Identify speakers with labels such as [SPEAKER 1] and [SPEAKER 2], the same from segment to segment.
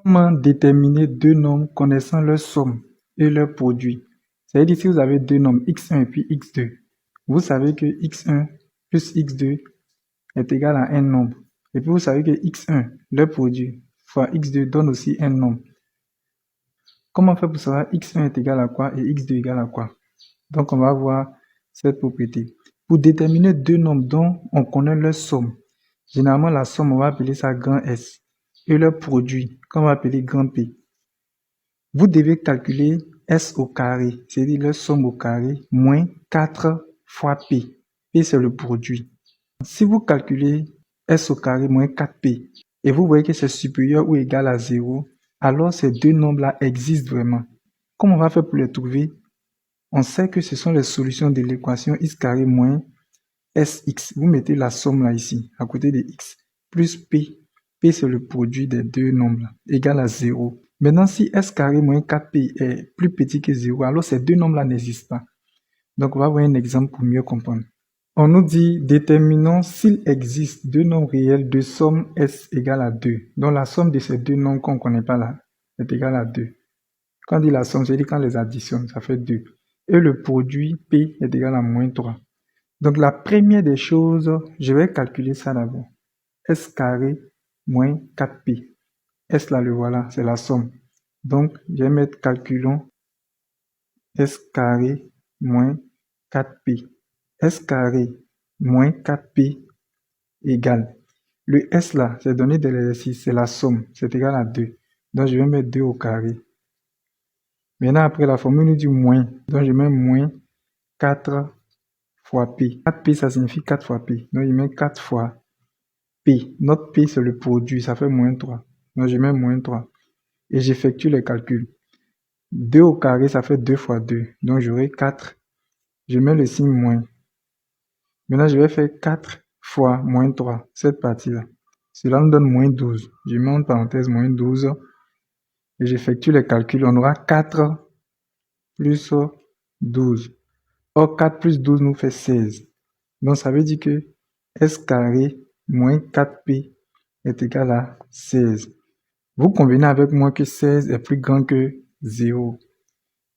[SPEAKER 1] Comment déterminer deux nombres connaissant leur somme et leur produit? C'est-à-dire si vous avez deux nombres x1 et puis x2, vous savez que x1 plus x2 est égal à un nombre. Et puis vous savez que x1, leur produit, fois x2 donne aussi un nombre. Comment faire pour savoir x1 est égal à quoi et x2 égal à quoi? Donc on va voir cette propriété. Pour déterminer deux nombres dont on connaît leur somme, généralement la somme on va appeler ça grand S et leur produit qu'on va appeler grand P. Vous devez calculer S au carré, c'est-à-dire leur somme au carré, moins 4 fois P. P c'est le produit. Si vous calculez S au carré moins 4P et vous voyez que c'est supérieur ou égal à 0, alors ces deux nombres-là existent vraiment. Comment on va faire pour les trouver? On sait que ce sont les solutions de l'équation x carré moins sx. Vous mettez la somme là ici, à côté de x, plus p. P c'est le produit des deux nombres, égal à 0. Maintenant, si s carré moins 4p est plus petit que 0, alors ces deux nombres-là n'existent pas. Donc, on va voir un exemple pour mieux comprendre. On nous dit, déterminons s'il existe deux nombres réels de somme s égale à 2. Donc, la somme de ces deux nombres qu'on ne connaît pas là est égale à 2. Quand on dit la somme, c'est-à-dire quand on les additionne, ça fait 2. Et le produit P est égal à moins 3. Donc, la première des choses, je vais calculer ça d'abord. S carré moins 4P. S là, le voilà, c'est la somme. Donc, je vais mettre calculons S carré moins 4P. S carré moins 4P égale. Le S là, c'est donné de l'exercice, c'est la somme, c'est égal à 2. Donc, je vais mettre 2 au carré. Maintenant, après la formule nous dit moins. Donc, je mets moins 4 fois P. 4P, ça signifie 4 fois P. Donc, je mets 4 fois P. Notre P, c'est le produit, ça fait moins 3. Donc, je mets moins 3. Et j'effectue les calculs. 2 au carré, ça fait 2 fois 2. Donc, j'aurai 4. Je mets le signe moins. Maintenant, je vais faire 4 fois moins 3, cette partie-là. Cela nous donne moins 12. Je mets en parenthèse moins 12. Et j'effectue les calculs. On aura 4 plus 12. Or, 4 plus 12 nous fait 16. Donc, ça veut dire que S carré moins 4P est égal à 16. Vous convenez avec moi que 16 est plus grand que 0.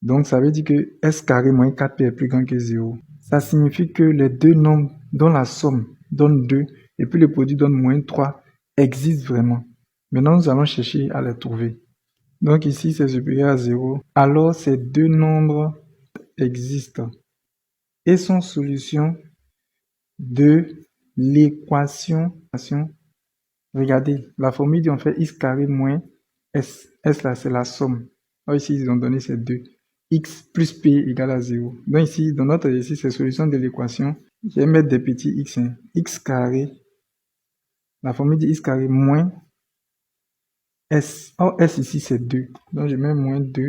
[SPEAKER 1] Donc, ça veut dire que S carré moins 4P est plus grand que 0. Ça signifie que les deux nombres dont la somme donne 2 et puis le produit donne moins 3 existent vraiment. Maintenant, nous allons chercher à les trouver. Donc, ici, c'est supérieur à 0. Alors, ces deux nombres existent et sont solution de l'équation. Regardez, la formule dit on fait x carré moins s. S là, c'est la somme. Alors ici, ils ont donné ces deux. X plus p égale à 0. Donc ici, dans notre exercice, c'est solution de l'équation. Je vais mettre des petits x. X carré, la formule dit x carré moins s. Or, s ici, c'est 2. Donc je mets moins 2.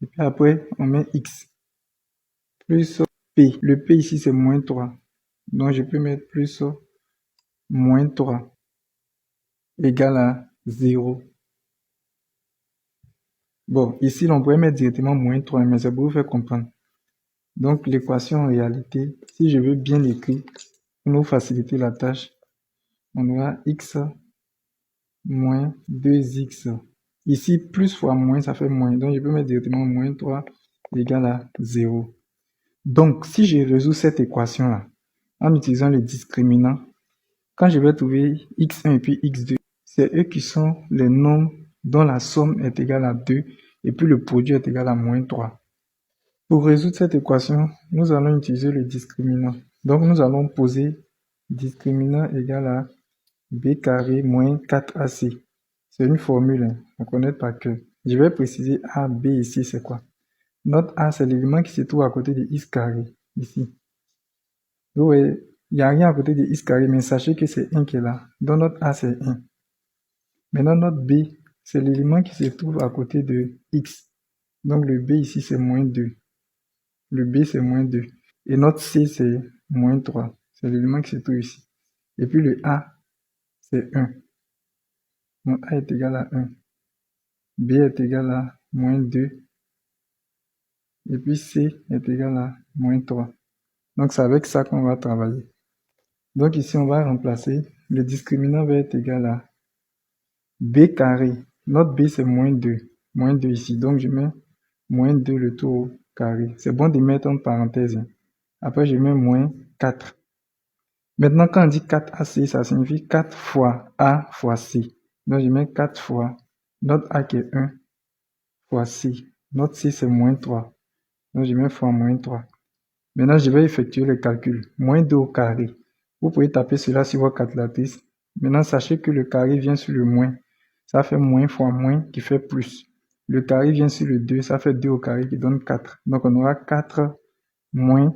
[SPEAKER 1] Et puis après, on met x plus p. Le p ici, c'est moins 3. Donc je peux mettre plus moins 3 égale à 0. Bon, ici, on pourrait mettre directement moins 3, mais c'est pour vous faire comprendre. Donc, l'équation en réalité, si je veux bien l'écrire, pour nous faciliter la tâche, on aura x moins 2x. Ici, plus fois moins, ça fait moins. Donc, je peux mettre directement moins 3 égale à 0. Donc, si je résous cette équation-là, en utilisant le discriminant, quand je vais trouver x1 et puis x2, c'est eux qui sont les nombres dont la somme est égale à 2 et puis le produit est égal à moins 3. Pour résoudre cette équation, nous allons utiliser le discriminant. Donc nous allons poser discriminant égal à b carré moins 4ac. C'est une formule, on connaît par cœur. Je vais préciser a, b ici, c'est quoi? Notre a, c'est l'élément qui se trouve à côté de x carré, ici. Vous voyez, il n'y a rien à côté de x carré, mais sachez que c'est 1 qui est là. Donc notre a, c'est 1. Maintenant, notre b, c'est l'élément qui se trouve à côté de x. Donc le b ici, c'est moins 2. Le b, c'est moins 2. Et notre c, c'est moins 3. C'est l'élément qui se trouve ici. Et puis le a, c'est 1. Donc a est égal à 1. B est égal à moins 2. Et puis c est égal à moins 3. Donc c'est avec ça qu'on va travailler. Donc ici, on va remplacer. Le discriminant va être égal à B carré. Notre B, c'est moins 2. Moins 2 ici. Donc, je mets moins 2 le tout au carré. C'est bon de mettre en parenthèse. Après, je mets moins 4. Maintenant, quand on dit 4AC, ça signifie 4 fois A fois C. Donc, je mets 4 fois notre A qui est 1 fois C. Notre C, c'est moins 3. Donc, je mets fois moins 3. Maintenant, je vais effectuer le calcul. Moins 2 au carré. Vous pouvez taper cela sur votre calculatrice. Maintenant, sachez que le carré vient sur le moins. Ça fait moins fois moins qui fait plus. Le carré vient sur le 2, ça fait 2 au carré qui donne 4. Donc, on aura 4 moins.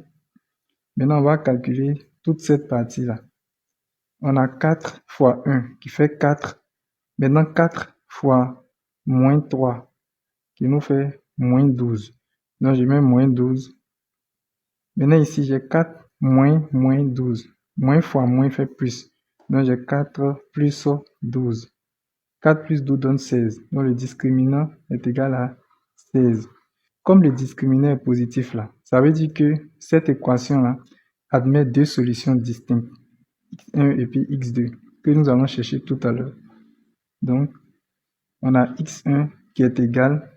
[SPEAKER 1] Maintenant, on va calculer toute cette partie-là. On a 4 fois 1 qui fait 4. Maintenant, 4 fois moins 3 qui nous fait moins 12. Donc, je mets moins 12. Maintenant, ici, j'ai 4 moins 12. Moins fois moins fait plus. Donc, j'ai 4 plus 12. 4 plus 12 donne 16. Donc, le discriminant est égal à 16. Comme le discriminant est positif là, ça veut dire que cette équation-là admet deux solutions distinctes, x1 et puis x2, que nous allons chercher tout à l'heure. Donc, on a x1 qui est égal,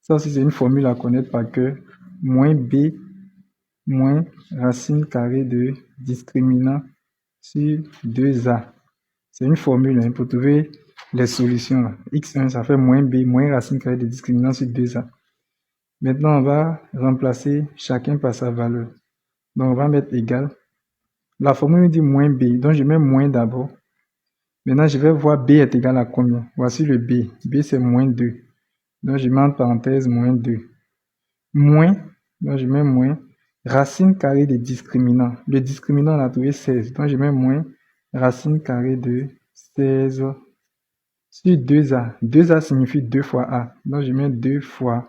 [SPEAKER 1] ça aussi c'est une formule à connaître par cœur, moins b moins racine carrée de discriminant sur 2a. C'est une formule hein, pour trouver les solutions. Là. x1, ça fait moins b moins racine carrée de discriminant sur 2a. Maintenant, on va remplacer chacun par sa valeur. Donc, on va mettre égal. La formule dit moins b, donc je mets moins d'abord. Maintenant, je vais voir b est égal à combien. Voici le b. b, c'est moins 2. Donc, je mets en parenthèse moins 2. Moins, donc je mets moins. Racine carrée de discriminant. Le discriminant, on a trouvé 16. Donc, je mets moins racine carrée de 16 sur 2a. 2a signifie 2 fois a. Donc, je mets 2 fois.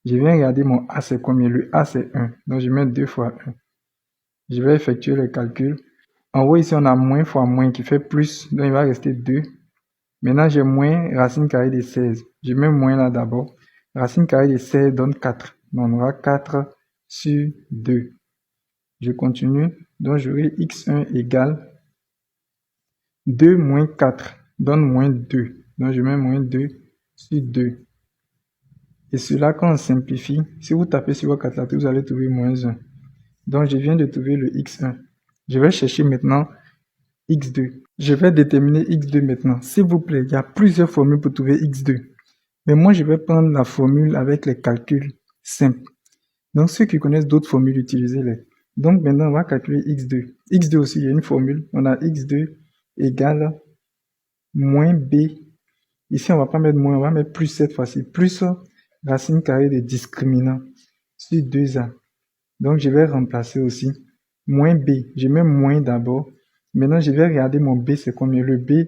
[SPEAKER 1] Je viens regarder mon a, c'est combien. Le a, c'est 1. Donc, je mets 2 fois 1. Je vais effectuer le calcul. En haut, ici, on a moins fois moins qui fait plus. Donc, il va rester 2. Maintenant, j'ai moins racine carrée de 16. Je mets moins là d'abord. Racine carrée de 16 donne 4. Donc, on aura 4 sur 2. Je continue. Donc, j'aurai x1 égale 2 moins 4 donne moins 2. Donc, je mets moins 2 sur 2. Et cela, quand on simplifie, si vous tapez sur votre calculatrice, vous allez trouver moins 1. Donc, je viens de trouver le x1. Je vais chercher maintenant x2. Je vais déterminer x2 maintenant. S'il vous plaît, il y a plusieurs formules pour trouver x2. Mais moi, je vais prendre la formule avec les calculs simples. Donc, ceux qui connaissent d'autres formules, utilisez-les. Donc, maintenant, on va calculer x2. x2 aussi, il y a une formule. On a x2 égale moins b. Ici, on va pas mettre moins, on va mettre plus cette fois-ci. Plus racine carrée de discriminant sur 2a. Donc, je vais remplacer aussi moins b. Je mets moins d'abord. Maintenant, je vais regarder mon b, c'est combien. Le b,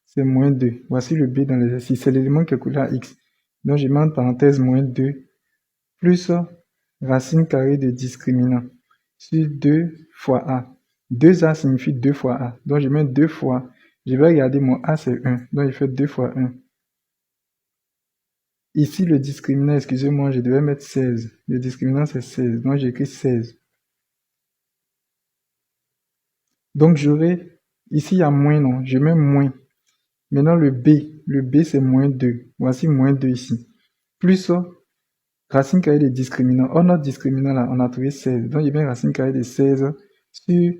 [SPEAKER 1] c'est moins 2. Voici le b dans l'exercice. C'est l'élément qui est collé à x. Donc, je mets en parenthèse moins 2 plus racine carrée de discriminant sur 2 fois a. 2a signifie 2 fois a. Donc, je mets 2 fois. Je vais regarder mon a, c'est 1. Donc, il fait 2 fois 1. Ici, le discriminant, excusez-moi, je devais mettre 16. Le discriminant, c'est 16. Donc, j'écris 16. Donc, j'aurai, ici, il y a moins, non, je mets moins. Maintenant, le B, c'est moins 2. Voici moins 2 ici. Plus racine carrée de discriminant. Oh, notre discriminant, là, on a trouvé 16. Donc, je mets racine carrée de 16 sur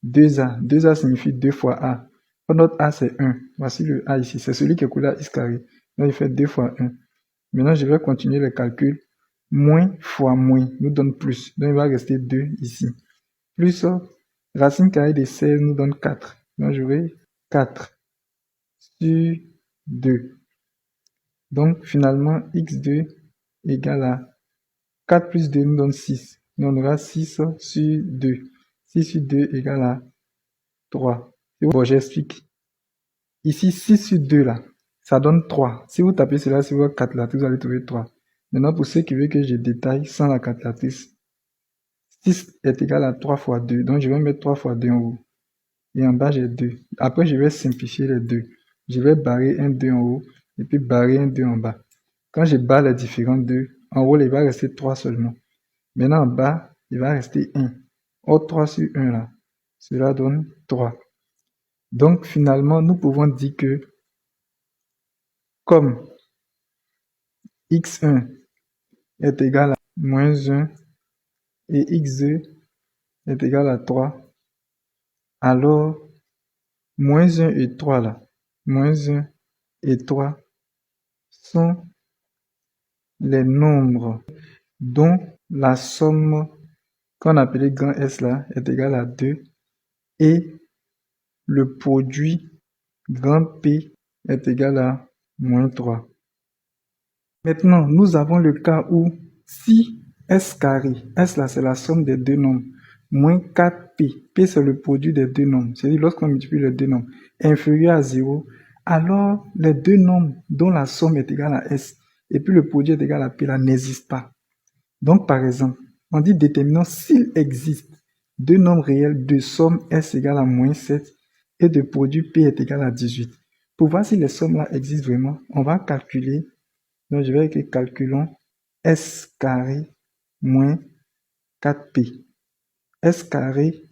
[SPEAKER 1] 2a. 2a signifie 2 fois a. Oh, notre a, c'est 1. Voici le a ici. C'est celui qui est collé à x carré. Donc, il fait 2 fois 1. Maintenant, je vais continuer le calcul. Moins fois moins nous donne plus. Donc, il va rester 2 ici. Plus racine carrée de 16 nous donne 4. Donc, j'aurai 4 sur 2. Donc, finalement, x2 égale à 4 plus 2 nous donne 6. Donc, on aura 6 sur 2. 6 sur 2 égale à 3. Bon, j'explique. Ici, 6 sur 2 là, ça donne 3. Si vous tapez cela sur votre calculatrice, vous allez trouver 3. Maintenant, pour ceux qui veulent que je détaille sans la calculatrice, 6 est égal à 3 fois 2. Donc, je vais mettre 3 fois 2 en haut. Et en bas, j'ai 2. Après, je vais simplifier les 2. Je vais barrer un 2 en haut et puis barrer un 2 en bas. Quand je barre les différents 2, en haut, il va rester 3 seulement. Maintenant, en bas, il va rester 1. Or, 3 sur 1 là, cela donne 3. Donc, finalement, nous pouvons dire que comme x1 est égal à moins 1 et x2 est égal à 3, alors moins 1 et 3 là, moins 1 et 3 sont les nombres dont la somme qu'on appelait grand S là est égale à 2 et le produit grand P est égal à moins 3. Maintenant, nous avons le cas où si S carré, S là c'est la somme des deux nombres, moins 4P, P c'est le produit des deux nombres, c'est-à-dire lorsqu'on multiplie les deux nombres, inférieur à 0, alors les deux nombres dont la somme est égale à S et puis le produit est égal à P là n'existent pas. Donc par exemple, on dit déterminant s'il existe deux nombres réels de somme S égale à moins 7 et de produit P est égal à 18. Pour voir si les sommes là existent vraiment, on va calculer. Donc je vais écrire calculons S carré moins 4P. S carré,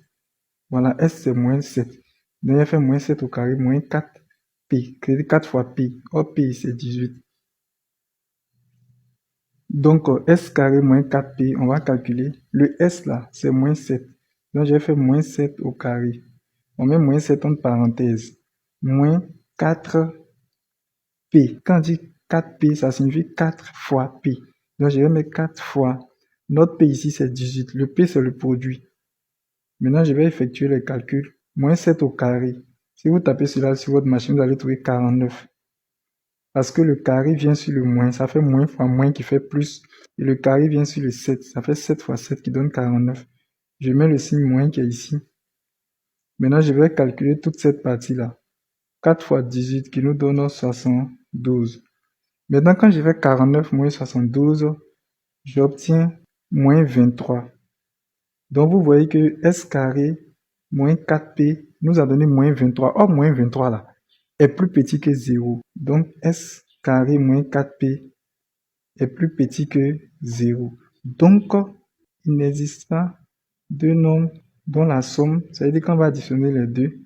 [SPEAKER 1] voilà, S c'est moins 7. Donc je vais faire moins 7 au carré moins 4P. 4 fois P. Or P c'est 18. Donc S carré moins 4P, on va calculer. Le S là, c'est moins 7. Donc je vais faire moins 7 au carré. On met moins 7 entre parenthèses. Moins 4P. Quand on dit 4P, ça signifie 4 fois P. Donc je vais mettre 4 fois. Notre P ici c'est 18. Le P c'est le produit. Maintenant je vais effectuer les calculs. Moins 7 au carré. Si vous tapez cela sur votre machine, vous allez trouver 49. Parce que le carré vient sur le moins, ça fait moins fois moins qui fait plus. Et le carré vient sur le 7, ça fait 7 fois 7 qui donne 49. Je mets le signe moins qui est ici. Maintenant, je vais calculer toute cette partie-là. 4 fois 18 qui nous donne 72. Maintenant, quand je fais 49 moins 72, j'obtiens moins 23. Donc, vous voyez que S carré moins 4P nous a donné moins 23. Or, moins 23 là est plus petit que 0. Donc, S carré moins 4P est plus petit que 0. Donc, il n'existe pas deux nombres dont la somme, ça veut dire qu'on va additionner les deux,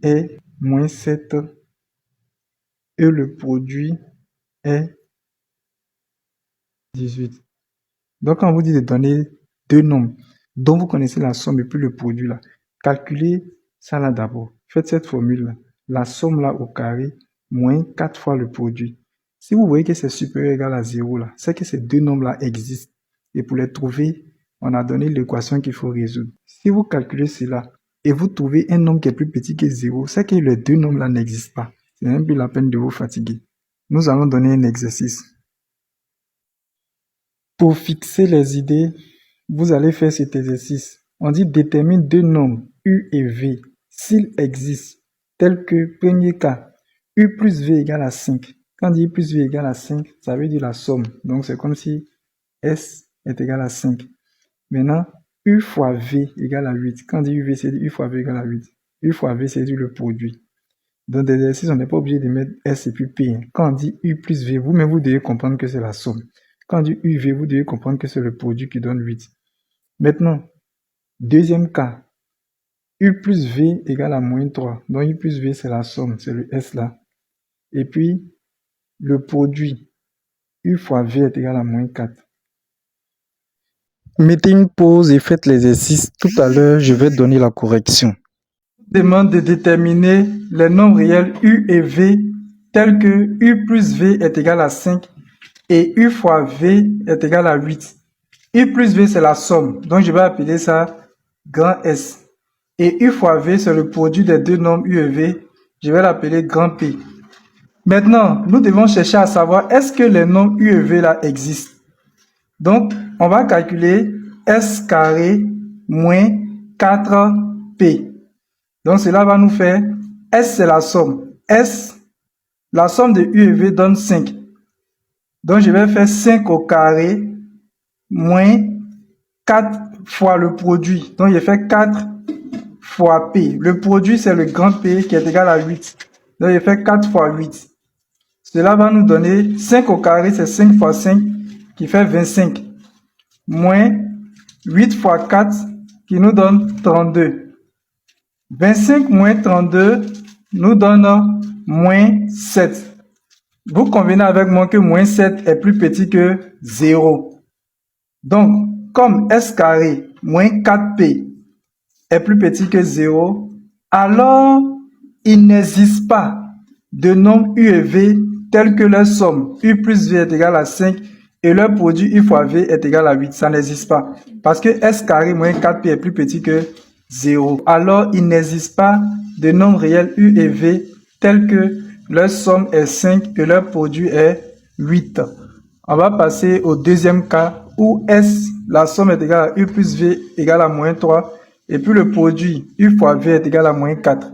[SPEAKER 1] est moins 7 et le produit est 18. Donc, quand on vous dit de donner deux nombres dont vous connaissez la somme et puis le produit là, calculez ça là d'abord. Faites cette formule là. La somme là au carré moins 4 fois le produit. Si vous voyez que c'est supérieur ou égal à 0 là, c'est que ces deux nombres là existent. Et pour les trouver, on a donné l'équation qu'il faut résoudre. Si vous calculez cela et vous trouvez un nombre qui est plus petit que 0, c'est que les deux nombres là n'existent pas. C'est même plus la peine de vous fatiguer. Nous allons donner un exercice. Pour fixer les idées, vous allez faire cet exercice. On dit détermine deux nombres U et V s'ils existent, tels que, premier cas, U plus V égale à 5. Quand on dit U plus V égale à 5, ça veut dire la somme. Donc c'est comme si S est égal à 5. Maintenant, U fois V égale à 8. Quand on dit UV, c'est U fois V égale à 8. U fois V, c'est le produit. Dans l'exercice, on n'est pas obligé de mettre S et puis P. Quand on dit U plus V, vous-même, vous devez comprendre que c'est la somme. Quand on dit UV, vous devez comprendre que c'est le produit qui donne 8. Maintenant, deuxième cas, U plus V égale à moins 3. Donc U plus V, c'est la somme, c'est le S là. Et puis, le produit, U fois V est égal à moins 4. Mettez une pause et faites l'exercice. Tout à l'heure, je vais donner la correction. Demande de déterminer les nombres réels U et V tels que U plus V est égal à 5 et U fois V est égal à 8. U plus V, c'est la somme, donc je vais appeler ça grand S. Et U fois V, c'est le produit des deux nombres U et V, je vais l'appeler grand P. Maintenant, nous devons chercher à savoir est-ce que les nombres U et V là existent. Donc, on va calculer S carré moins 4P. Donc, cela va nous faire S, c'est la somme. S, la somme de U et V donne 5. Donc, je vais faire 5 au carré moins 4 fois le produit. Donc, je fais 4 fois P. Le produit, c'est le grand P qui est égal à 8. Donc, je fais 4 fois 8. Cela va nous donner 5 au carré, c'est 5 fois 5 qui fait 25. Moins 8 fois 4 qui nous donne 32. 25 moins 32 nous donne moins 7. Vous convenez avec moi que moins 7 est plus petit que 0. Donc, comme S carré moins 4P est plus petit que 0, alors il n'existe pas de nombre U et V tels que leur somme U plus V est égal à 5 et leur produit U fois V est égal à 8. Ça n'existe pas. Parce que S carré moins 4P est plus petit que 0. Alors, il n'existe pas de nombre réel U et V tels que leur somme est 5 et leur produit est 8. On va passer au deuxième cas où S, la somme est égale à U plus V égale à moins 3 et puis le produit U fois V est égal à moins 4.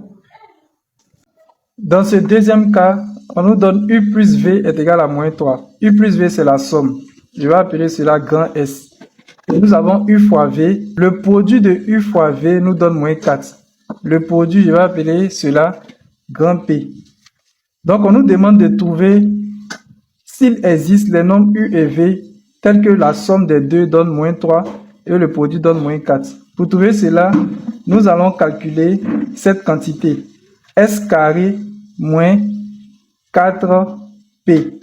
[SPEAKER 1] Dans ce deuxième cas, on nous donne U plus V est égal à moins 3. U plus V, c'est la somme. Je vais appeler cela grand S. Et nous avons U fois V. Le produit de U fois V nous donne moins 4. Le produit, je vais appeler cela grand P. Donc, on nous demande de trouver s'il existe les nombres U et V tels que la somme des deux donne moins 3 et le produit donne moins 4. Pour trouver cela, nous allons calculer cette quantité. S carré moins 4P.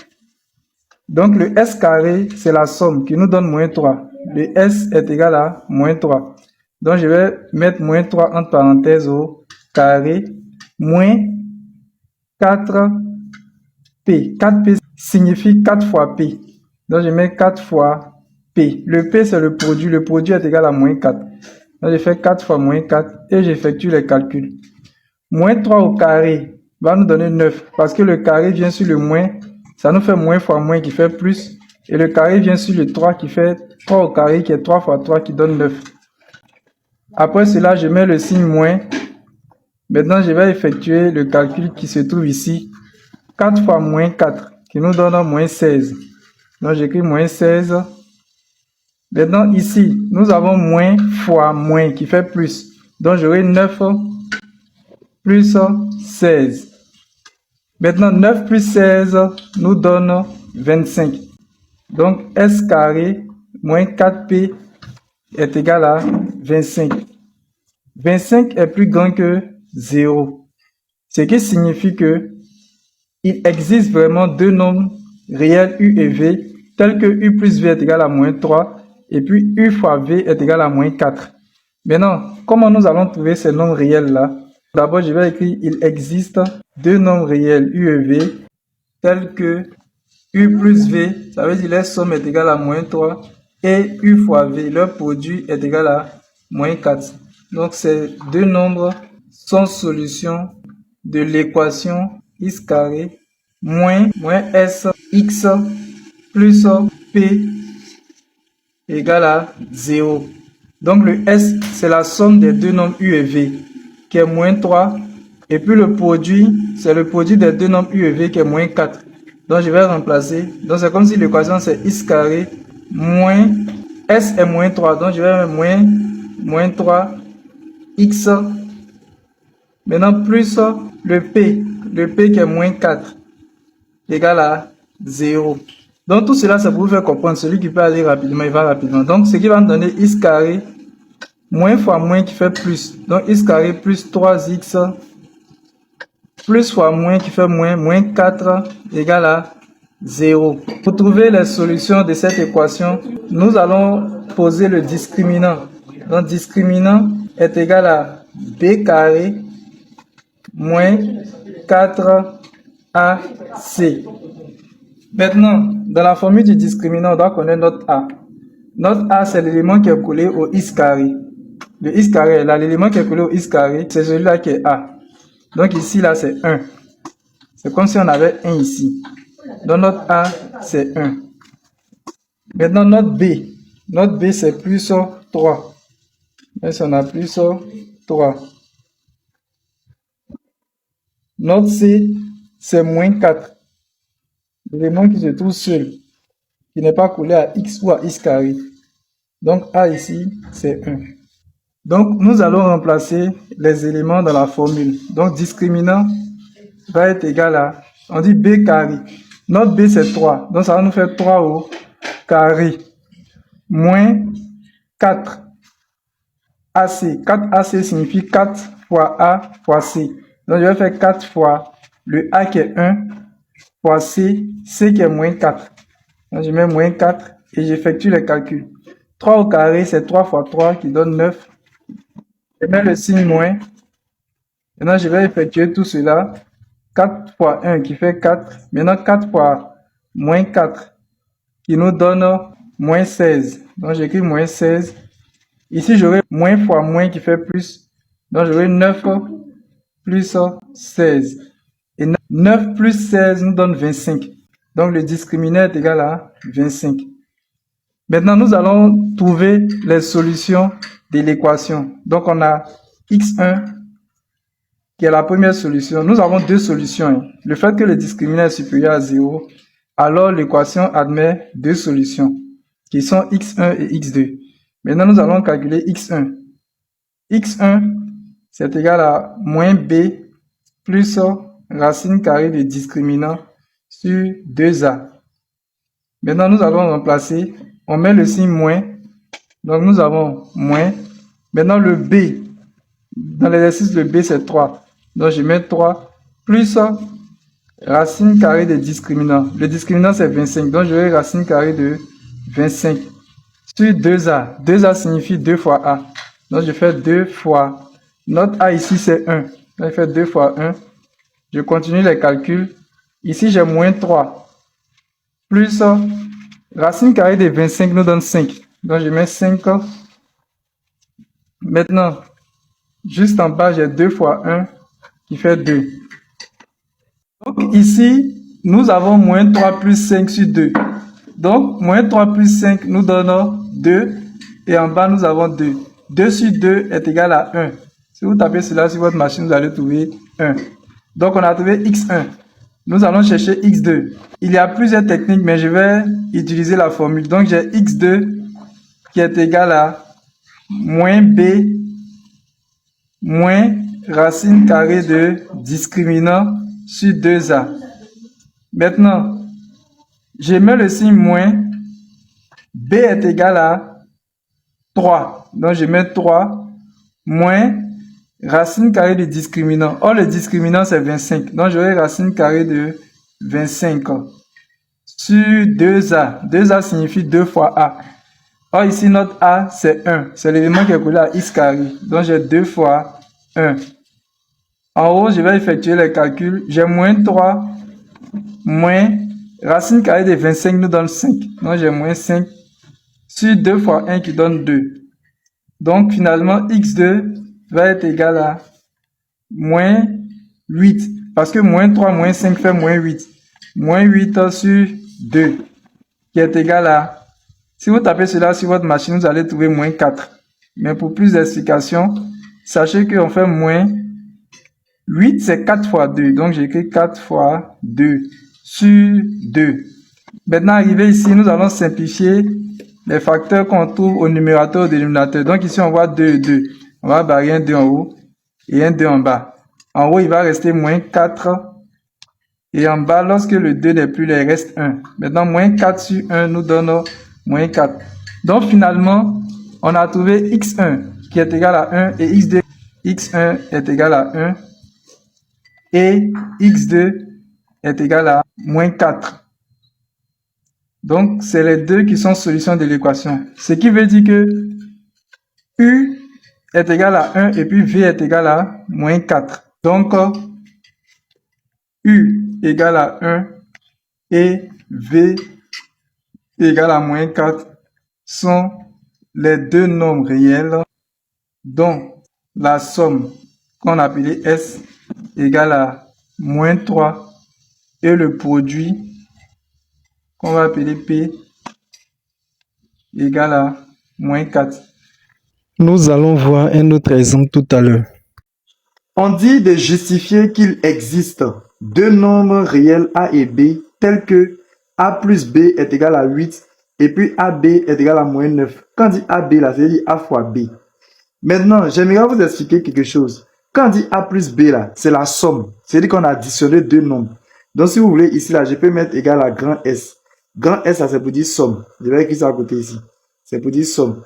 [SPEAKER 1] Donc, le S carré, c'est la somme qui nous donne moins 3. Le S est égal à moins 3. Donc, je vais mettre moins 3 entre parenthèses au carré moins 4P. 4P signifie 4 fois P. Donc, je mets 4 fois P. Le P, c'est le produit. Le produit est égal à moins 4. Donc, je fais 4 fois moins 4 et j'effectue les calculs. Moins 3 au carré va nous donner 9 parce que le carré vient sur le moins. Ça nous fait moins fois moins qui fait plus. Et le carré vient sur le 3 qui fait 3 au carré qui est 3 fois 3 qui donne 9. Après cela, je mets le signe moins. Maintenant, je vais effectuer le calcul qui se trouve ici. 4 fois moins 4 qui nous donne moins 16. Donc, j'écris moins 16. Maintenant, ici, nous avons moins fois moins qui fait plus. Donc, j'aurai 9 plus 16. Maintenant, 9 plus 16 nous donne 25. Donc, S carré moins 4P est égal à 25. 25 est plus grand que 0. Ce qui signifie que il existe vraiment deux nombres réels U et V, tels que U plus V est égal à moins 3 et puis U fois V est égal à moins 4. Maintenant, comment nous allons trouver ces nombres réels-là? D'abord, je vais écrire il existe deux nombres réels U et V, tels que U plus V, ça veut dire leur somme est égale à moins 3, et U fois V, leur produit est égal à moins 4. Donc, ces deux nombres sont solutions de l'équation x carré moins s x plus p égale à 0. Donc, le s, c'est la somme des deux nombres U et V, qui est moins 3, et puis le produit, c'est le produit des deux nombres U et V qui est moins 4. Donc, je vais remplacer. Donc, c'est comme si l'équation, c'est x carré moins s est moins 3. Donc, je vais mettre moins 3 x. Maintenant, plus le P qui est moins 4, égale à 0. Donc, tout cela, c'est pour vous faire comprendre. Celui qui peut aller rapidement, il va rapidement. Donc, ce qui va me donner x carré, moins fois moins qui fait plus. Donc, x carré plus 3x, plus fois moins qui fait moins 4, égale à 0. Pour trouver les solutions de cette équation, nous allons poser le discriminant. Donc, discriminant est égal à b carré moins 4AC. Maintenant, dans la formule du discriminant, on doit connaître notre A. Notre A, c'est l'élément qui est collé au x carré. Le x carré est là. L'élément qui est collé au x carré, c'est celui-là qui est A. Donc ici, là, c'est 1. C'est comme si on avait 1 ici. Donc notre A, c'est 1. Maintenant, notre B. Notre B, c'est plus 3. Et si on a plus 3. Notre C, c'est moins 4. L'élément qui se trouve seul, qui n'est pas collé à x ou à x carré. Donc A ici, c'est 1. Donc nous allons remplacer les éléments dans la formule. Donc discriminant va être égal à, on dit B carré. Notre B c'est 3. Donc ça va nous faire 3 au carré. Moins 4 AC. 4 AC signifie 4 fois A fois C. Donc je vais faire 4 fois le A qui est 1 fois C, C qui est moins 4. Donc, je mets moins 4 et j'effectue les calculs. 3 au carré, c'est 3 fois 3 qui donne 9. Je mets le signe moins. Maintenant, je vais effectuer tout cela. 4 fois 1 qui fait 4. Maintenant, 4 fois moins 4 qui nous donne moins 16. Donc, j'écris moins 16. Ici, j'aurai moins fois moins qui fait plus. Donc, j'aurai 9 plus 16. Et 9 plus 16 nous donne 25. Donc, le discriminaire est égal à 25. Maintenant, nous allons trouver les solutions de l'équation. Donc, on a x1 qui est la première solution. Nous avons deux solutions. Le fait que le discriminaire est supérieur à 0, alors l'équation admet deux solutions qui sont x1 et x2. Maintenant, nous allons calculer x1. x1, c'est égal à moins b plus racine carrée du discriminant sur 2a. Maintenant, nous allons remplacer. On met le signe moins. Donc, nous avons moins. Maintenant, le b. Dans l'exercice, le b, c'est 3. Donc, je mets 3 plus racine carrée des discriminants. Le discriminant, c'est 25. Donc, je vais racine carrée de 25 sur 2a. 2a signifie 2 fois a. Donc, je fais 2 fois. Notre a ici, c'est 1. Donc, je fais 2 fois 1. Je continue les calculs. Ici, j'ai moins 3. Plus racine carrée de 25 nous donne 5. Donc, je mets 5. Maintenant, juste en bas, j'ai 2 fois 1 qui fait 2. Donc, ici, nous avons moins 3 plus 5 sur 2. Donc, moins 3 plus 5 nous donne 2. Et en bas, nous avons 2. 2 sur 2 est égal à 1. Si vous tapez cela sur votre machine, vous allez trouver 1. Donc, on a trouvé x1. Nous allons chercher x2. Il y a plusieurs techniques, mais je vais utiliser la formule. Donc, j'ai x2 qui est égal à moins b moins racine carrée de discriminant sur 2a. Maintenant, je mets le signe moins. B est égal à 3. Donc, je mets 3 moins racine carrée de discriminant. Or, le discriminant, c'est 25. Donc, j'aurai racine carrée de 25 sur 2a. 2a signifie 2 fois a. Or, ici, notre a, c'est 1. C'est l'élément qui est collé à x carré. Donc, j'ai 2 fois 1. En haut, je vais effectuer les calculs. J'ai moins 3 moins racine carrée de 25 nous donne 5. Donc, j'ai moins 5 sur 2 fois 1 qui donne 2. Donc, finalement, x2 va être égal à moins 8. Parce que moins 3 moins 5 fait moins 8. Moins 8 sur 2 qui est égal à... Si vous tapez cela sur votre machine, vous allez trouver moins 4. Mais pour plus d'explications, sachez qu'on fait moins 8, c'est 4 fois 2. Donc, j'écris 4 fois 2 sur 2. Maintenant, arrivé ici, nous allons simplifier les facteurs qu'on trouve au numérateur et au dénominateur. Donc, ici, on voit 2 et 2. On va barrer un 2 en haut et un 2 en bas. En haut, il va rester moins 4. Et en bas, lorsque le 2 n'est plus là, il reste 1. Maintenant, moins 4 sur 1 nous donne moins 4. Donc, finalement, on a trouvé x1 qui est égal à 1 et x2. x1 est égal à 1 et x2 est égal à moins 4. Donc, c'est les deux qui sont solutions de l'équation. Ce qui veut dire que U est égal à 1 et puis V est égal à moins 4. Donc, U égale à 1 et V égale à moins 4 sont les deux nombres réels dont la somme qu'on appelait S égale à moins 3 et le produit qu'on va appeler P égale à moins 4.
[SPEAKER 2] Nous allons voir un autre exemple tout à l'heure.
[SPEAKER 3] On dit de justifier qu'il existe deux nombres réels A et B tels que A plus B est égal à 8 et puis AB est égal à moins 9. Quand on dit AB là, c'est dire A fois B. Maintenant, j'aimerais vous expliquer quelque chose. Quand on dit A plus B là, c'est la somme. C'est-à-dire qu'on a additionné deux nombres. Donc si vous voulez ici là, je peux mettre égal à grand S. Grand S, ça c'est pour dire somme. Je vais écrire ça à côté ici. C'est pour dire somme.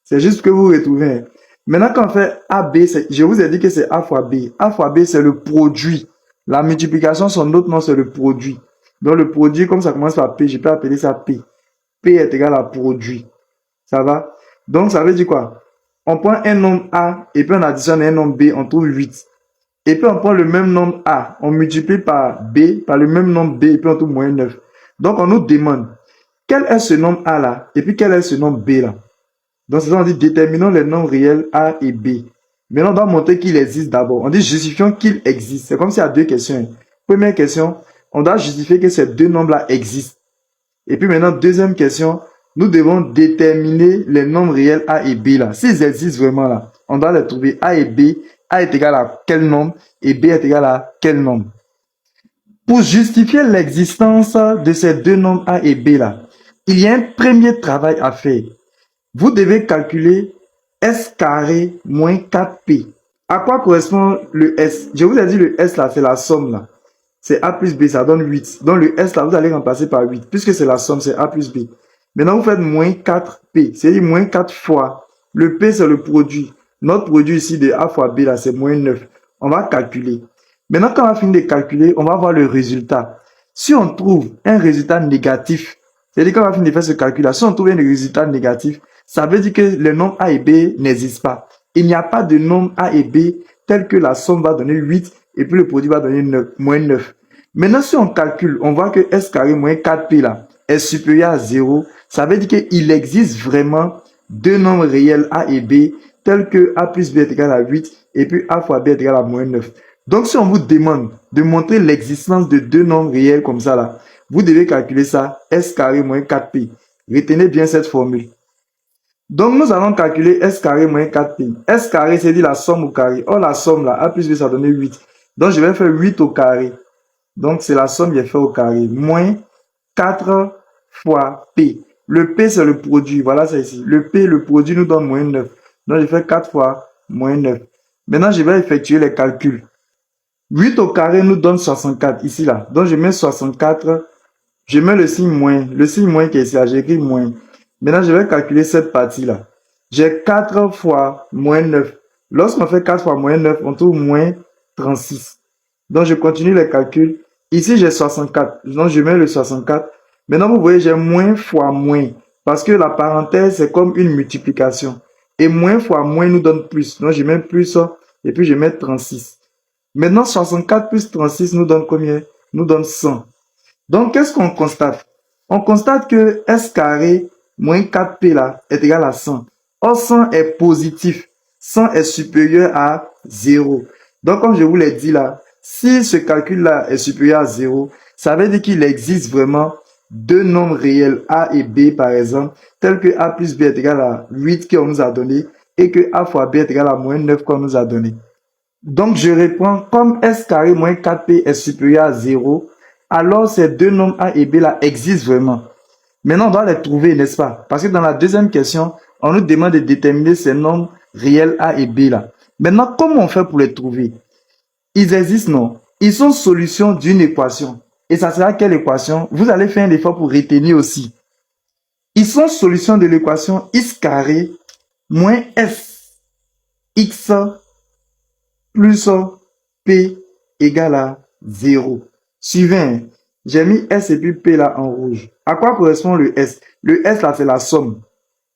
[SPEAKER 3] C'est juste que vous retrouvez. Maintenant, quand on fait AB, je vous ai dit que c'est A fois B. A fois B, c'est le produit. La multiplication, son autre nom, c'est le produit. Donc le produit, comme ça commence par P, je peux appeler ça P. P est égal à produit. Ça va? Donc ça veut dire quoi? On prend un nombre A et puis on additionne un nombre B, on trouve 8. Et puis on prend le même nombre A, on multiplie par B, par le même nombre B, et puis on trouve moins 9. Donc on nous demande, quel est ce nombre A là, et puis quel est ce nombre B là. Donc c'est ça, on dit déterminons les nombres réels A et B. Maintenant on doit montrer qu'il existe d'abord. On dit justifions qu'il existe. C'est comme s'il y a deux questions. Première question, on doit justifier que ces deux nombres là existent. Et puis maintenant, deuxième question, nous devons déterminer les nombres réels A et B là. S'ils existent vraiment là, on doit les trouver A et B. A est égal à quel nombre et B est égal à quel nombre. Pour justifier l'existence de ces deux nombres A et B là, il y a un premier travail à faire. Vous devez calculer S carré moins 4P. À quoi correspond le S? Je vous ai dit le S là, c'est la somme là. C'est A plus B, ça donne 8. Donc le S là, vous allez remplacer par 8. Puisque c'est la somme, c'est A plus B. Maintenant, vous faites moins 4P. C'est-à-dire moins 4 fois. Le P, c'est le produit. Notre produit ici de A fois B là, c'est moins 9. On va calculer. Maintenant, quand on va finir de calculer, on va voir le résultat. Si on trouve un résultat négatif, c'est-à-dire quand on va finir de faire ce calcul-là, si on trouve un résultat négatif, ça veut dire que les nombres A et B n'existent pas. Il n'y a pas de nombre A et B tel que la somme va donner 8 et puis le produit va donner 9, moins 9. Maintenant, si on calcule, on voit que S carré moins 4P là est supérieur à 0. Ça veut dire qu'il existe vraiment deux nombres réels A et B tels que A plus B est égal à 8 et puis A fois B est égal à moins 9. Donc, si on vous demande de montrer l'existence de deux nombres réels comme ça là, vous devez calculer ça, S carré moins 4P. Retenez bien cette formule. Donc, nous allons calculer S carré moins 4P. S carré, c'est dit la somme au carré. Or, la somme là, A plus B, ça donne 8. Donc, je vais faire 8 au carré. Donc, c'est la somme qui est faite au carré. Moins 4 fois P. Le P, c'est le produit. Voilà ça ici. Le P, le produit, nous donne moins 9. Donc, je fais 4 fois moins 9. Maintenant, je vais effectuer les calculs. 8 au carré nous donne 64, ici là. Donc, je mets 64. Je mets le signe moins. Le signe moins qui est ici là, j'écris moins. Maintenant, je vais calculer cette partie-là. J'ai 4 fois moins 9. Lorsqu'on fait 4 fois moins 9, on trouve moins 36. Donc, je continue les calculs. Ici, j'ai 64. Donc, je mets le 64. Maintenant, vous voyez, j'ai moins fois moins. Parce que la parenthèse, c'est comme une multiplication. Et moins fois moins nous donne plus. Donc, je mets plus et puis je mets 36. Maintenant, 64 plus 36 nous donne combien? Nous donne 100. Donc, qu'est-ce qu'on constate? On constate que S carré moins 4P là est égal à 100. Or, 100 est positif. 100 est supérieur à 0. Donc, comme je vous l'ai dit là, si ce calcul-là est supérieur à 0, ça veut dire qu'il existe vraiment deux nombres réels A et B, par exemple, tels que A plus B est égal à 8 qu'on nous a donné et que A fois B est égal à moins 9 qu'on nous a donné. Donc, je reprends, comme S carré moins 4P est supérieur à 0, alors ces deux nombres A et B là existent vraiment. Maintenant, on doit les trouver, n'est-ce pas? Parce que dans la deuxième question, on nous demande de déterminer ces nombres réels A et B là. Maintenant, comment on fait pour les trouver? Ils existent, non? Ils sont solutions d'une équation. Et ça sera quelle équation? Vous allez faire un effort pour retenir aussi. Ils sont solutions de l'équation x carré moins f x plus p égale à 0. Suivant, j'ai mis s et puis p là en rouge. À quoi correspond le s? Le s là, c'est la somme.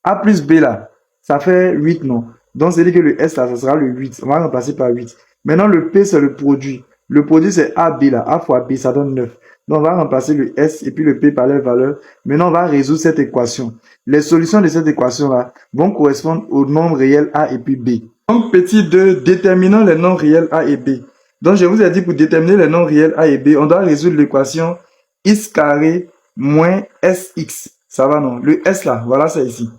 [SPEAKER 3] A plus b là, ça fait 8, non? Donc, c'est dire que le s là, ça sera le 8. On va remplacer par 8. Maintenant, le P, c'est le produit. Le produit, c'est AB là. A fois B, ça donne 9. Donc, on va remplacer le S et puis le P par leur valeur. Maintenant, on va résoudre cette équation. Les solutions de cette équation-là vont correspondre aux nombres réels A et puis B. Donc, petit 2, déterminons les nombres réels A et B. Donc, je vous ai dit pour déterminer les nombres réels A et B, on doit résoudre l'équation x carré moins sx. Ça va, non? Le S là, voilà ça ici.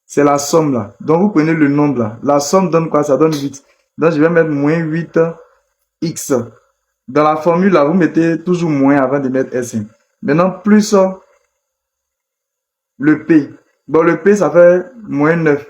[SPEAKER 3] C'est la somme là. Donc, vous prenez le nombre là. La somme donne quoi? Ça donne 8. Donc, je vais mettre moins 8x. Dans la formule, là, vous mettez toujours moins avant de mettre S. Maintenant, plus le P. Bon, le P, ça fait moins 9.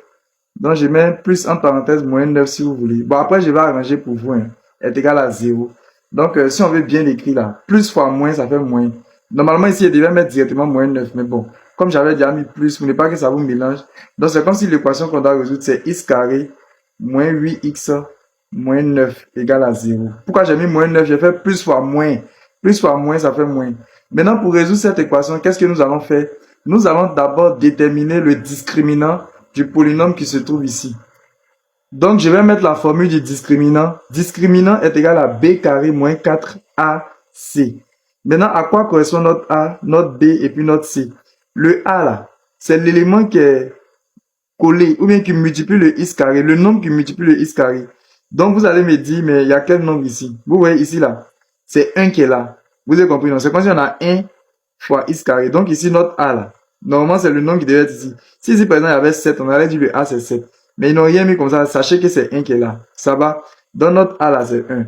[SPEAKER 3] Donc, je mets plus en parenthèse moins 9 si vous voulez. Bon, après, je vais arranger pour vous. Est égal à 0. Donc, si on veut bien l'écrire là, plus fois moins, ça fait moins. Normalement, ici, je devais mettre directement moins 9. Mais bon, comme j'avais déjà mis plus, vous ne voulez pas que ça vous mélange. Donc, c'est comme si l'équation qu'on doit résoudre, c'est x carré moins 8x moins 9 égale à 0. Pourquoi j'ai mis moins 9? J'ai fait plus fois moins. Plus fois moins, ça fait moins. Maintenant, pour résoudre cette équation, qu'est-ce que nous allons faire? Nous allons d'abord déterminer le discriminant du polynôme qui se trouve ici. Donc, je vais mettre la formule du discriminant. Discriminant est égal à b carré moins 4ac. Maintenant, à quoi correspond notre a, notre b et puis notre c? Le a là, c'est l'élément qui est collé ou bien qui multiplie le x carré, le nombre qui multiplie le x carré. Donc, vous allez me dire, mais il y a quel nombre ici? Vous voyez ici là, c'est 1 qui est là. Vous avez compris, non? C'est comme si on a 1 fois x carré. Donc, ici, notre a là, normalement, c'est le nombre qui devait être ici. Si ici, par exemple, il y avait 7, on allait dire le a, c'est 7. Mais ils n'ont rien mis comme ça. Sachez que c'est 1 qui est là. Ça va? Donc, notre a là, c'est 1.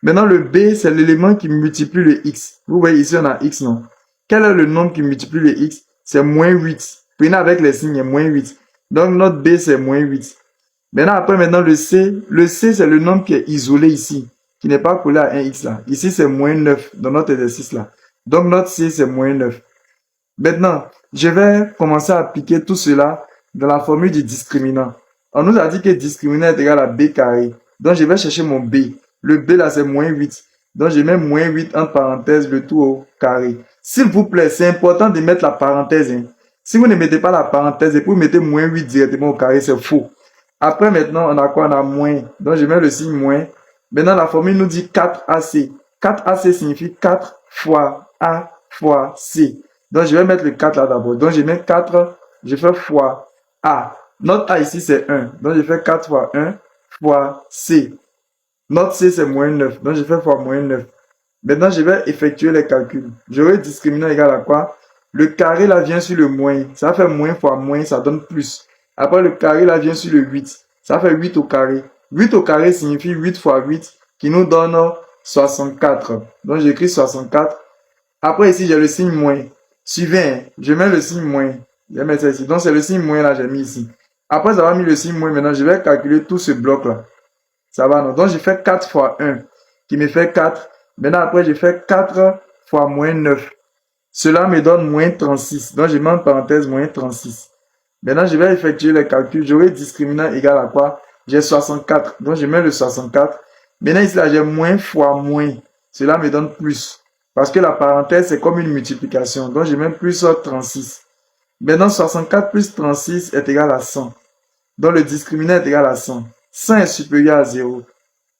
[SPEAKER 3] Maintenant, le b, c'est l'élément qui multiplie le x. Vous voyez, ici, on a x, non? Quel est le nombre qui multiplie le x? C'est moins 8. Prenez avec les signes, moins 8. Donc, notre b, c'est moins 8. Maintenant, le c, c'est le nombre qui est isolé ici, qui n'est pas collé à un x là. Ici, c'est moins 9 dans notre exercice là. Donc, notre c, c'est moins 9. Maintenant, je vais commencer à appliquer tout cela dans la formule du discriminant. On nous a dit que discriminant est égal à b carré. Donc, je vais chercher mon b. Le b là, c'est moins 8. Donc, je mets moins 8 entre parenthèses, le tout au carré. S'il vous plaît, c'est important de mettre la parenthèse. Hein. Si vous ne mettez pas la parenthèse et puis vous mettez moins 8 directement au carré, c'est faux. Après, maintenant, on a quoi? On a moins. Donc, je mets le signe moins. Maintenant, la formule nous dit 4AC. 4AC signifie 4 fois A fois C. Donc, je vais mettre le 4 là d'abord. Donc, je mets 4, je fais fois A. Notre A ici, c'est 1. Donc, je fais 4 fois 1 fois C. Notre C, c'est moins 9. Donc, je fais fois moins 9. Maintenant, je vais effectuer les calculs. J'aurai discriminant égal à quoi? Le carré là vient sur le moins. Ça fait moins fois moins, ça donne plus. Après, le carré là vient sur le 8. Ça fait 8 au carré. 8 au carré signifie 8 fois 8 qui nous donne 64. Donc, j'écris 64. Après, ici, j'ai le signe moins. Suivez, je mets le signe moins. Je vais mettre ça ici. Donc, c'est le signe moins là, j'ai mis ici. Après avoir mis le signe moins, maintenant, je vais calculer tout ce bloc là. Ça va, non? Donc, j'ai fait 4 fois 1 qui me fait 4. Maintenant, après, j'ai fait 4 fois moins 9. Cela me donne moins 36. Donc, je mets en parenthèse moins 36. Maintenant, je vais effectuer les calculs. J'aurai discriminant égal à quoi? J'ai 64. Donc, je mets le 64. Maintenant, ici, là, j'ai moins fois moins. Cela me donne plus. Parce que la parenthèse, c'est comme une multiplication. Donc, je mets plus 36. Maintenant, 64 plus 36 est égal à 100. Donc, le discriminant est égal à 100. 100 est supérieur à 0.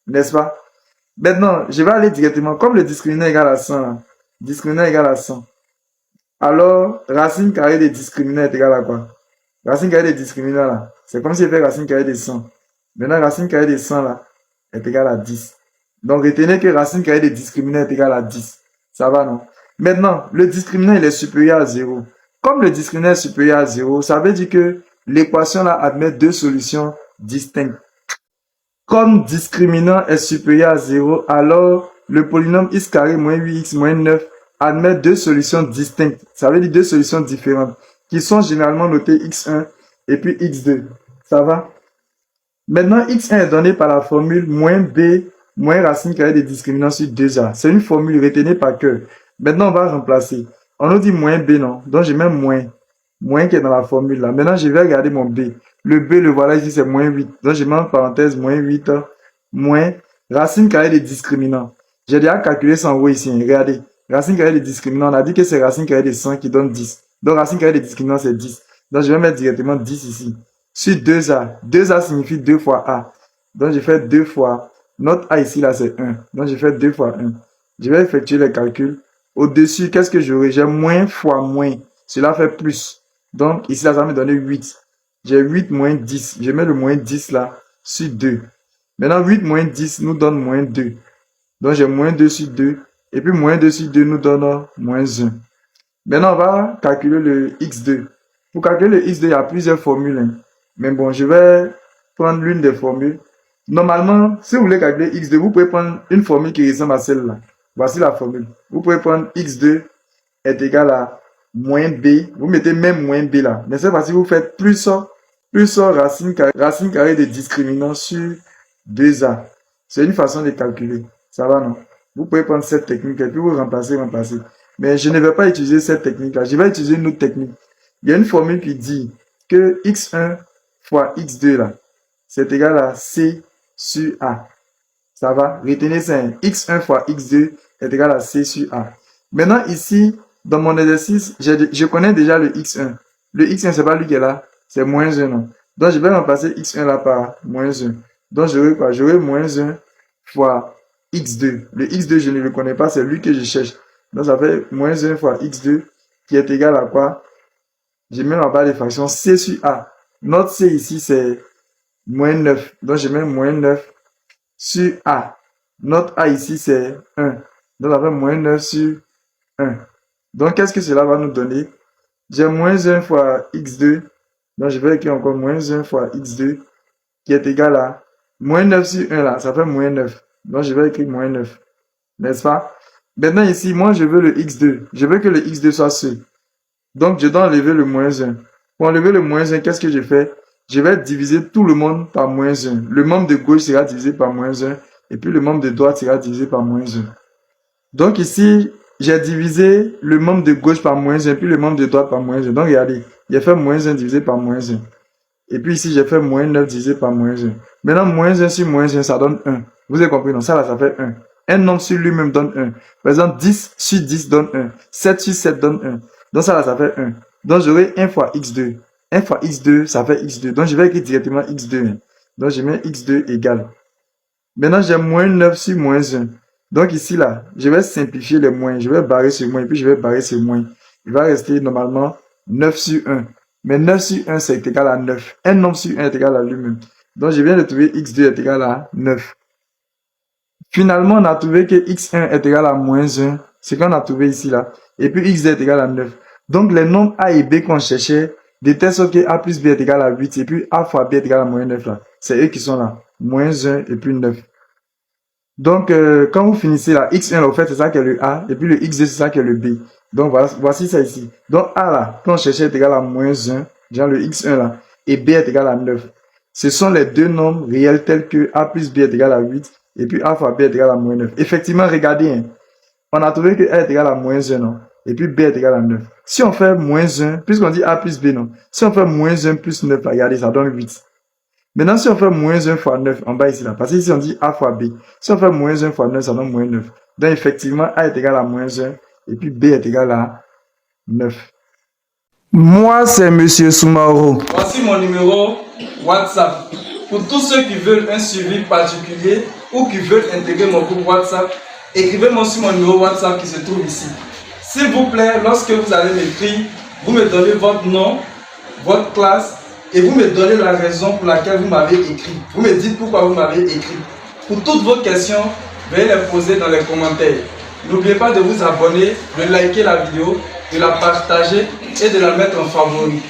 [SPEAKER 3] N'est-ce pas? Maintenant, je vais aller directement. Comme le discriminant est égal à 100, là, discriminant est égal à 100. Alors, racine carrée des discriminants est égal à quoi? Racine carrée des discriminants là, c'est comme si je fais racine carrée des 100. Maintenant, racine carrée des 100 là est égal à 10. Donc, retenez que racine carrée des discriminants est égal à 10. Ça va, non? Maintenant, le discriminant il est supérieur à 0. Comme le discriminant est supérieur à 0, ça veut dire que l'équation là admet deux solutions distinctes. Comme discriminant est supérieur à 0, alors le polynôme x carré moins 8x moins 9 admet deux solutions distinctes. Ça veut dire deux solutions différentes qui sont généralement notées x1 et puis x2. Ça va? Maintenant, x1 est donné par la formule moins b moins racine carrée des discriminants sur 2a. C'est une formule retenue par cœur. Maintenant, on va remplacer. On nous dit moins b, non? Donc, je mets moins. Moins qui est dans la formule là. Maintenant, je vais regarder mon b. Le b, le voilà ici, c'est moins 8. Donc, je mets en parenthèse moins 8 moins racine carrée des discriminants. J'ai déjà calculé ça en haut ici. Regardez. Racine carrée des discriminants, on a dit que c'est racine carrée des 100 qui donne 10. Donc, racine carrée des discriminants, c'est 10. Donc, je vais mettre directement 10 ici. Sur 2a. 2a signifie 2 fois a. Donc, je fais 2 fois. Notre a ici, là, c'est 1. Donc, je fais 2 fois 1. Je vais effectuer les calculs. Au-dessus, qu'est-ce que j'aurai? J'ai moins fois moins. Cela fait plus. Donc, ici, là, ça va me donner 8. J'ai 8 moins 10. Je mets le moins 10 là sur 2. Maintenant, 8 moins 10 nous donne moins 2. Donc, j'ai moins 2 sur 2. Et puis, moins 2 sur 2 nous donne moins 1. Maintenant, on va calculer le x2. Pour calculer le x2, il y a plusieurs formules. Hein. Mais bon, je vais prendre l'une des formules. Normalement, si vous voulez calculer x2, vous pouvez prendre une formule qui ressemble à celle-là. Voici la formule. Vous pouvez prendre x2 est égal à moins b. Vous mettez même moins b là. Mais cette fois-ci, vous faites plus racine carrée de discriminant sur 2a. C'est une façon de calculer. Ça va, non? Vous pouvez prendre cette technique et puis vous remplacer. Mais je ne vais pas utiliser cette technique-là. Je vais utiliser une autre technique. Il y a une formule qui dit que x1 fois x2 là, c'est égal à c sur a. Ça va? Retenez ça. X1 fois x2 est égal à c sur a. Maintenant, ici, dans mon exercice, je connais déjà le x1. Le x1, c'est pas lui qui est là, c'est moins 1. Non? Donc, je vais remplacer x1 là par moins 1. Donc, j'aurai quoi? J'aurai moins 1 fois x2. Le x2, je ne le connais pas, c'est lui que je cherche. Donc, ça fait moins 1 fois x2 qui est égal à quoi? Je mets ma barre de fraction c sur a. Notre c ici, c'est moins 9. Donc, je mets moins 9 sur a. Notre a ici, c'est 1. Donc, ça fait moins 9 sur 1. Donc, qu'est-ce que cela va nous donner? J'ai moins 1 fois x2. Donc, je vais écrire encore moins 1 fois x2 qui est égal à moins 9 sur 1 là. Ça fait moins 9. Donc, je vais écrire moins 9. N'est-ce pas? Maintenant, ici, moi, je veux le x2. Je veux que le x2 soit ce. Donc, je dois enlever le moins 1. Pour enlever le moins 1, qu'est-ce que je fais? Je vais diviser tout le monde par moins 1. Le membre de gauche sera divisé par moins 1. Et puis, le membre de droite sera divisé par moins 1. Donc, ici, j'ai divisé le membre de gauche par moins 1, puis le membre de droite par moins 1. Donc, regardez, j'ai fait moins 1 divisé par moins 1. Et puis ici, j'ai fait moins 9 divisé par moins 1. Maintenant, moins 1 sur moins 1, ça donne 1. Vous avez compris, non? Ça là, ça fait 1. Un nombre sur lui-même donne 1. Par exemple, 10 sur 10 donne 1. 7 sur 7 donne 1. Donc, ça là, ça fait 1. Donc, j'aurai 1 fois x2. 1 fois x2, ça fait x2. Donc, je vais écrire directement x2. Donc, je mets x2 égale. Maintenant, j'ai moins 9 sur moins 1. Donc, ici, là, je vais simplifier les moins. Je vais barrer ce moins, puis je vais barrer ce moins. Il va rester normalement 9 sur 1. Mais 9 sur 1, c'est égal à 9. Un nombre sur 1 est égal à lui-même. Donc, je viens de trouver x2 est égal à 9. Finalement, on a trouvé que x1 est égal à moins 1. C'est qu'on a trouvé ici, là. Et puis, x2 est égal à 9. Donc, les nombres a et b qu'on cherchait, de telle sorte que a plus b est égal à 8. Et puis, a fois b est égal à moins 9, là. C'est eux qui sont là. Moins 1 et puis 9. Donc, quand vous finissez là, x1, là, au fait, c'est ça qui est le a. Et puis, le x2, c'est ça qui est le b. Donc, voici ça ici. Donc, a là, quand on cherchait est égal à moins 1, genre le x1 là, et b est égal à 9. Ce sont les deux nombres réels tels que a plus b est égal à 8, et puis a fois b est égal à moins 9. Effectivement, regardez, hein, on a trouvé que a est égal à moins 1, non? Et puis b est égal à 9. Si on fait moins 1, puisqu'on dit a plus b, non? Si on fait moins 1 plus 9, regardez, ça donne 8. Maintenant, si on fait moins 1 fois 9, en bas ici, là, parce que ici on dit a fois b. Si on fait moins 1 fois 9, ça donne moins 9. Donc, effectivement, a est égal à moins 1, et puis b est égal à 9. Moi, c'est Monsieur Soumaro.
[SPEAKER 4] Voici mon numéro WhatsApp. Pour tous ceux qui veulent un suivi particulier ou qui veulent intégrer mon groupe WhatsApp, écrivez-moi sur mon numéro WhatsApp qui se trouve ici. S'il vous plaît, lorsque vous allez m'écrire, vous me donnez votre nom, votre classe, et vous me donnez la raison pour laquelle vous m'avez écrit. Vous me dites pourquoi vous m'avez écrit. Pour toutes vos questions, veuillez les poser dans les commentaires. N'oubliez pas de vous abonner, de liker la vidéo, de la partager et de la mettre en favori.